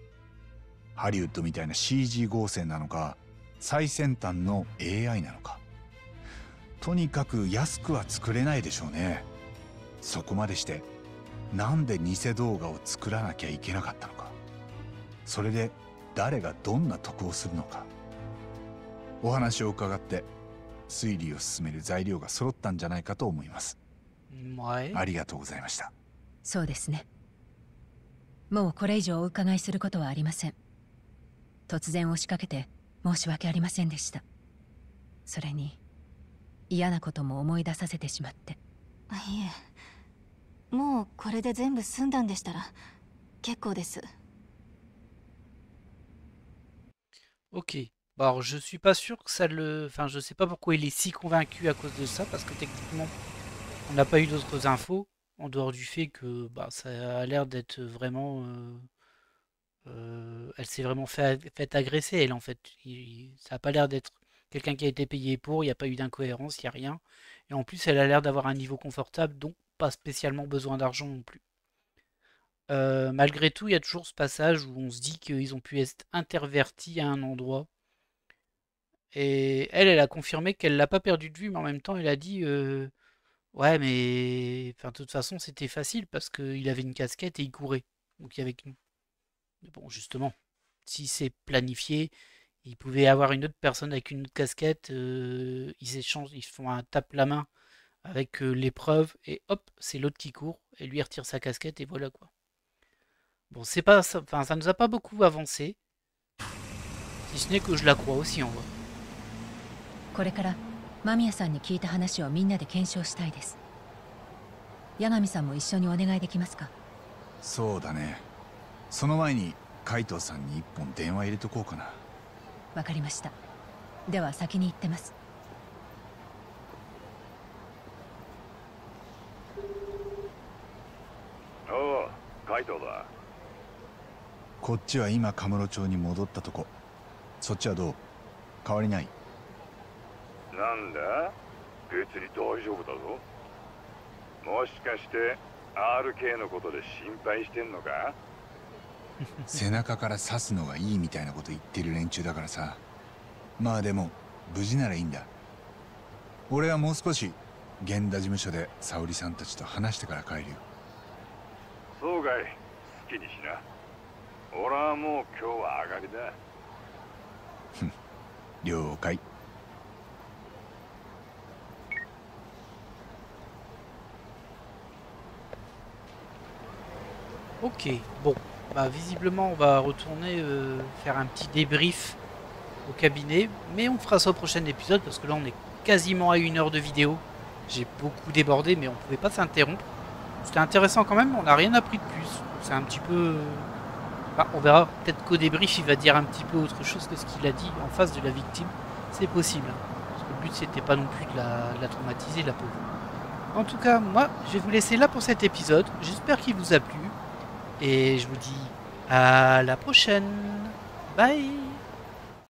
ハリウッドみたいな CG 合成なのか、最先端の AI なのか、とにかく安くは作れないでしょうね。そこまでしてなんで偽動画を作らなきゃいけなかったのか、それで誰がどんな得をするのか。お話を伺って推理を進める材料が揃ったんじゃないかと思います。ありがとうございました。そうですね。もうこれ以上お伺いすることはありません。突然押しかけて申し訳ありませんでした。それに嫌なことも思い出させてしまって。いえ、もうこれで全部済んだんでしたら結構です。Ok. Bon, alors je suis pas sûr que ça le... Enfin, je sais pas pourquoi il est si convaincu à cause de ça, parce que techniquement, on n'a pas eu d'autres infos, en dehors du fait que bah, ça a l'air d'être vraiment... elle s'est vraiment fait agresser, elle, en fait. Ça a pas l'air d'être quelqu'un qui a été payé pour, il n'y a pas eu d'incohérence, il n'y a rien. Et en plus, elle a l'air d'avoir un niveau confortable, donc pas spécialement besoin d'argent non plus. Malgré tout, il y a toujours ce passage où on se dit qu'ils ont pu être intervertis à un endroit. Et elle a confirmé qu'elle l'a pas perdu de vue, mais en même temps, elle a dit ouais, mais enfin, de toute façon, c'était facile parce qu'il avait une casquette et il courait. Donc, il est avec nous. Mais bon, justement, si c'est planifié, il pouvait y avoir une autre personne avec une autre casquette, ils s'échangent, ils font un tape la main avec l'épreuve et hop, c'est l'autre qui court et lui retire sa casquette et voilà quoi. Bon, c'est pas ça, enfin, ça nous a pas beaucoup avancé, si ce n'est que je la crois aussi en vrai. これから間宮さんに聞いた話をみんなで検証したいです。八神さんも一緒にお願いできますか？そうだね。その前に海藤さんに一本電話入れとこうかな。わかりました。では先に行ってます。おお、海藤だ。こっちは今カムロ町に戻ったとこ。そっちはどう？変わりない？なんだ？別に大丈夫だぞ。もしかして RK のことで心配してんのか？背中から刺すのがいいみたいなこと言ってる連中だからさ。まあでも無事ならいいんだ。俺はもう少し源田事務所で沙織さんたちと話してから帰るよ。そうかい、好きにしな。俺はもう今日は上がりだ。了解。Ok, bon, bah visiblement on va retourner faire un petit débrief au cabinet, mais on fera ça au prochain épisode parce que là on est quasiment à 1 heure de vidéo. J'ai beaucoup débordé mais on pouvait pas s'interrompre. C'était intéressant quand même, mais on n'a rien appris de plus. C'est un petit peu... Enfin, on verra, peut-être qu'au débrief il va dire un petit peu autre chose que ce qu'il a dit en face de la victime. C'est possible, parce que le but c'était pas non plus de la traumatiser, la pauvre. En tout cas, moi je vais vous laisser là pour cet épisode. J'espère qu'il vous a plu. Et je vous dis à la prochaine. Bye.